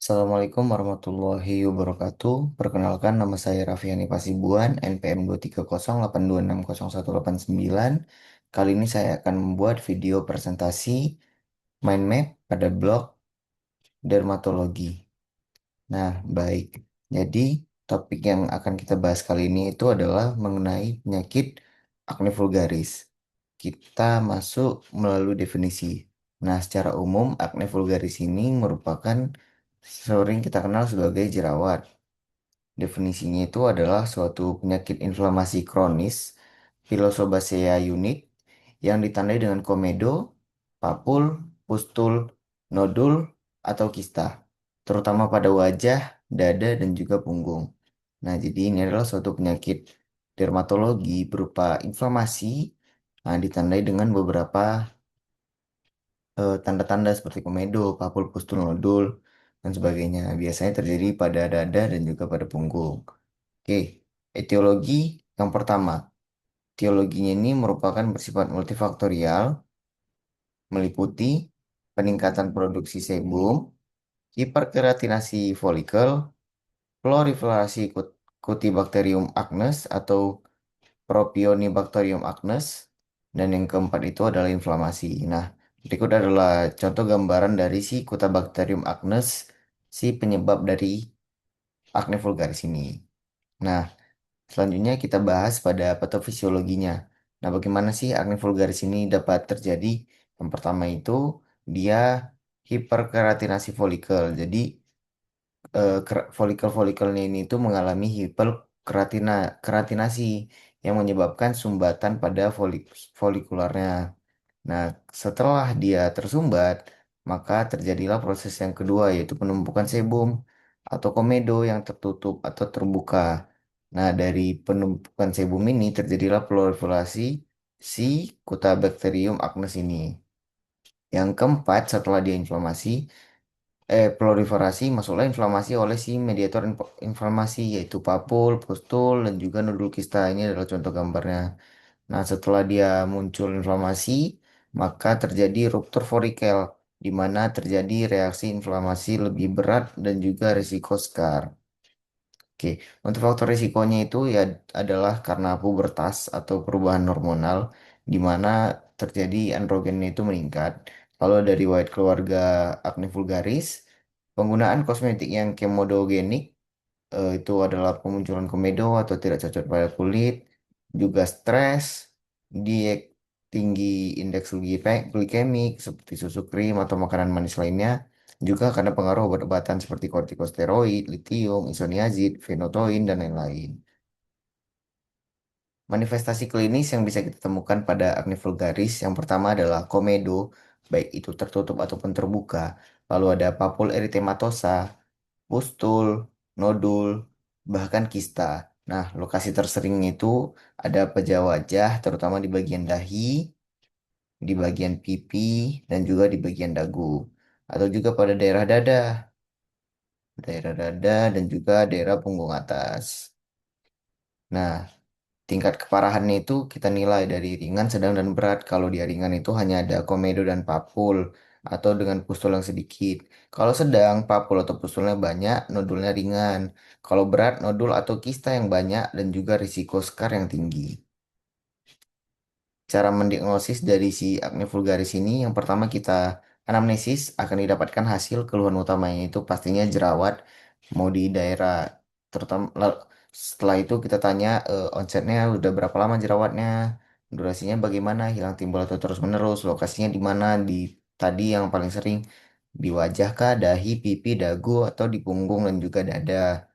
Assalamualaikum warahmatullahi wabarakatuh. Perkenalkan nama saya Raffiani Pasibuan, NPM 23082660189. Kali ini saya akan membuat video presentasi mind map pada blog dermatologi. Nah, baik. Jadi, topik yang akan kita bahas kali ini itu adalah mengenai penyakit akne vulgaris. Kita masuk melalui definisi. Nah, secara umum, akne vulgaris ini merupakan sering kita kenal sebagai jerawat. Definisinya itu adalah suatu penyakit inflamasi kronis Pilosobacea unit yang ditandai dengan komedo, papul, pustul, nodul, atau kista, terutama pada wajah, dada, dan juga punggung. Nah, jadi ini adalah suatu penyakit dermatologi berupa inflamasi, nah, ditandai dengan beberapa tanda-tanda seperti komedo, papul, pustul, nodul, dan sebagainya. Biasanya terjadi pada dada dan juga pada punggung. Oke, etiologi yang pertama. Etiologinya ini merupakan bersifat multifaktorial, meliputi peningkatan produksi sebum, hiperkeratinasi folikel, proliferasi Cutibacterium acnes atau Propionibacterium acnes, dan yang keempat itu adalah inflamasi. Nah, berikut adalah contoh gambaran dari si Cutibacterium acnes, si penyebab dari akne vulgaris ini. Nah, selanjutnya kita bahas pada patofisiologinya. Nah, bagaimana sih akne vulgaris ini dapat terjadi? Yang pertama itu dia hiperkeratinasi folikel. Jadi folikel-folikelnya ini itu mengalami keratinasi yang menyebabkan sumbatan pada folikularnya. Nah, setelah dia tersumbat, maka terjadilah proses yang kedua yaitu penumpukan sebum atau komedo yang tertutup atau terbuka. Nah, dari penumpukan sebum ini terjadilah proliferasi si Cutibacterium acnes ini. Yang keempat, setelah dia proliferasi, masuklah inflamasi oleh si mediator inflamasi yaitu papul, pustul, dan juga nodul kista. Ini adalah contoh gambarnya. Nah, setelah dia muncul inflamasi, maka terjadi ruptur folikel, di mana terjadi reaksi inflamasi lebih berat dan juga risiko scar. Oke, untuk faktor risikonya itu ya adalah karena pubertas atau perubahan hormonal, di mana terjadi androgennya itu meningkat. Kalau dari riwayat keluarga acne vulgaris, penggunaan kosmetik yang kemodogenik itu adalah pemunculan komedo atau tidak cocok pada kulit, juga stres, diet tinggi indeks glikemik seperti susu krim atau makanan manis lainnya, juga karena pengaruh obat-obatan seperti kortikosteroid, litium, isoniazid, phenytoin, dan lain-lain. Manifestasi klinis yang bisa kita temukan pada akne vulgaris yang pertama adalah komedo, baik itu tertutup ataupun terbuka. Lalu ada papul eritematosa, pustul, nodul, bahkan kista. Nah, lokasi tersering itu ada pejah wajah, terutama di bagian dahi, di bagian pipi, dan juga di bagian dagu. Atau juga pada daerah dada, dan juga daerah punggung atas. Nah, tingkat keparahannya itu kita nilai dari ringan, sedang, dan berat. Kalau dia ringan itu hanya ada komedo dan papul, atau dengan pustul yang sedikit. Kalau sedang, papul atau pustulnya banyak, nodulnya ringan. Kalau berat, nodul atau kista yang banyak, dan juga risiko skar yang tinggi. Cara mendiagnosis dari si acne vulgaris ini, yang pertama kita anamnesis akan didapatkan hasil keluhan utamanya itu pastinya jerawat, mau di daerah terutama setelah itu kita tanya onsetnya udah berapa lama jerawatnya, durasinya bagaimana, hilang timbul atau terus menerus, lokasinya di mana, di tadi yang paling sering di wajah kah, dahi, pipi, dagu, atau di punggung dan juga dada.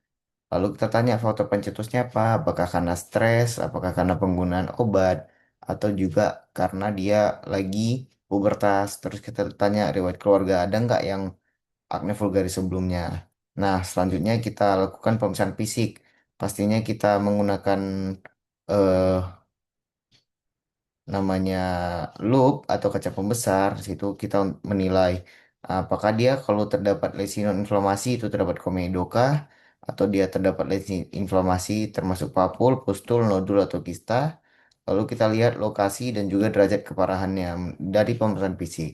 Lalu kita tanya faktor pencetusnya apa? Apakah karena stres, apakah karena penggunaan obat, atau juga karena dia lagi pubertas. Terus kita tanya riwayat keluarga ada nggak yang akne vulgaris sebelumnya. Nah, selanjutnya kita lakukan pemeriksaan fisik. Pastinya kita menggunakan eh, namanya loop atau kaca pembesar. Di situ kita menilai apakah dia kalau terdapat lesi non inflamasi itu terdapat komedo kah atau dia terdapat lesi inflamasi termasuk papul, pustul, nodul atau kista. Lalu kita lihat lokasi dan juga derajat keparahannya dari pemeriksaan fisik.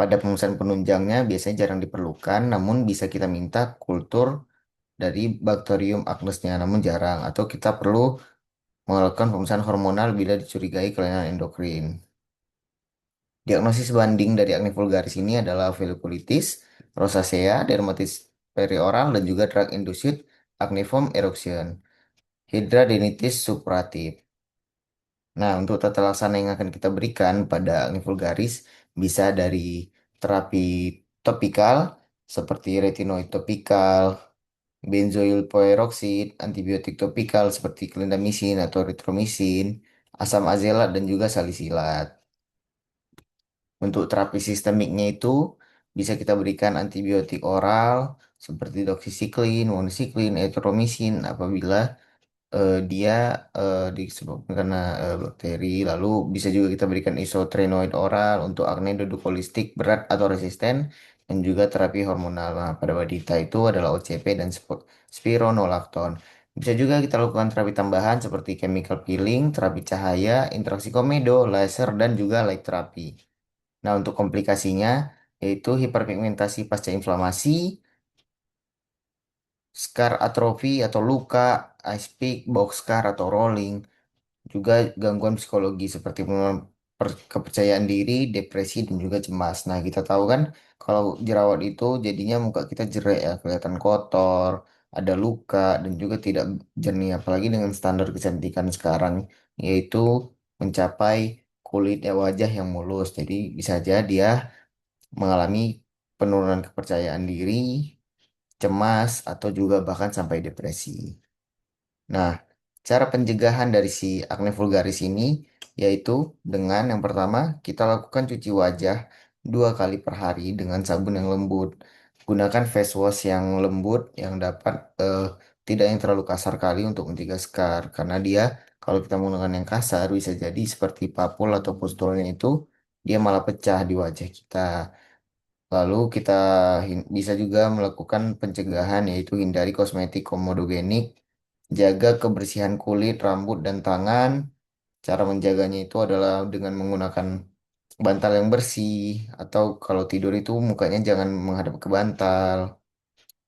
pada pemeriksaan penunjangnya biasanya jarang diperlukan, namun bisa kita minta kultur dari Bacterium agnusnya, namun jarang. Atau kita perlu melakukan pemeriksaan hormonal bila dicurigai kelainan endokrin. Diagnosis banding dari acne vulgaris ini adalah folikulitis, rosacea, dermatitis perioral, dan juga drug-induced acneiform eruption, hidradenitis suppuratif. Nah, untuk tata laksana yang akan kita berikan pada acne vulgaris bisa dari terapi topikal seperti retinoid topikal, benzoyl peroxide, antibiotik topikal seperti clindamycin atau erythromycin, asam azelat dan juga salisilat. Untuk terapi sistemiknya itu bisa kita berikan antibiotik oral seperti doxycycline, minocycline, erythromycin apabila dia disebabkan karena bakteri. Lalu bisa juga kita berikan isotretinoin oral untuk akne duduk holistik berat atau resisten dan juga terapi hormonal. Nah, pada wanita itu adalah OCP dan spironolakton. Bisa juga kita lakukan terapi tambahan seperti chemical peeling, terapi cahaya, interaksi komedo, laser, dan juga light therapy. Nah, untuk komplikasinya yaitu hiperpigmentasi pasca inflamasi, scar atrofi atau luka, ice pick, box scar atau rolling, juga gangguan psikologi seperti penurunan kepercayaan diri, depresi, dan juga cemas. Nah, kita tahu kan kalau jerawat itu jadinya muka kita jelek ya, kelihatan kotor, ada luka, dan juga tidak jernih. Apalagi dengan standar kecantikan sekarang, yaitu mencapai kulit wajah yang mulus. Jadi bisa aja dia mengalami penurunan kepercayaan diri, cemas, atau juga bahkan sampai depresi. Nah, cara pencegahan dari si acne vulgaris ini yaitu dengan yang pertama kita lakukan cuci wajah 2 kali per hari dengan sabun yang lembut. Gunakan face wash yang lembut yang dapat tidak yang terlalu kasar kali untuk mencegah scar karena dia kalau kita menggunakan yang kasar bisa jadi seperti papul atau pustulnya itu dia malah pecah di wajah kita. Lalu kita bisa juga melakukan pencegahan yaitu hindari kosmetik komodogenik, jaga kebersihan kulit, rambut, dan tangan. Cara menjaganya itu adalah dengan menggunakan bantal yang bersih atau kalau tidur itu mukanya jangan menghadap ke bantal.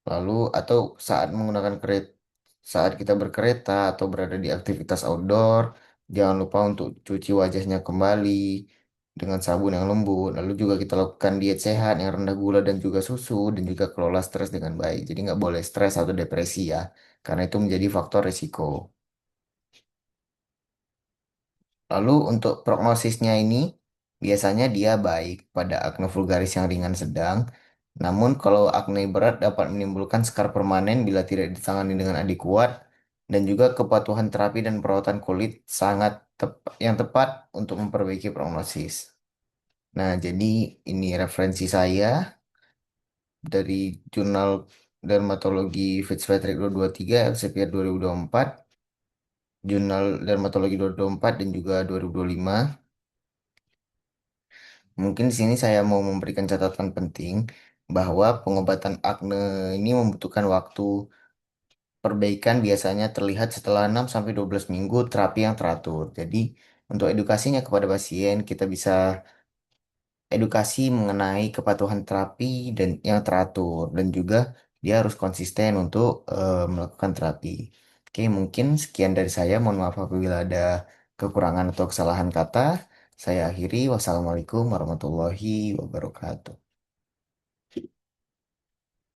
Lalu atau saat menggunakan kereta, saat kita berkereta atau berada di aktivitas outdoor, jangan lupa untuk cuci wajahnya kembali dengan sabun yang lembut. Lalu juga kita lakukan diet sehat yang rendah gula dan juga susu dan juga kelola stres dengan baik. Jadi nggak boleh stres atau depresi ya, karena itu menjadi faktor risiko. Lalu untuk prognosisnya ini biasanya dia baik pada akne vulgaris yang ringan sedang. Namun kalau akne berat dapat menimbulkan skar permanen bila tidak ditangani dengan adekuat dan juga kepatuhan terapi dan perawatan kulit sangat yang tepat untuk memperbaiki prognosis. Nah, jadi ini referensi saya dari jurnal Dermatologi Fitzpatrick 223 Elsevier 2024, jurnal Dermatologi 2024 dan juga 2025. Mungkin di sini saya mau memberikan catatan penting bahwa pengobatan akne ini membutuhkan waktu. Perbaikan biasanya terlihat setelah 6 sampai 12 minggu terapi yang teratur. Jadi, untuk edukasinya kepada pasien, kita bisa edukasi mengenai kepatuhan terapi dan yang teratur dan juga dia harus konsisten untuk melakukan terapi. Oke, mungkin sekian dari saya. Mohon maaf apabila ada kekurangan atau kesalahan kata. Saya akhiri. Wassalamualaikum warahmatullahi wabarakatuh.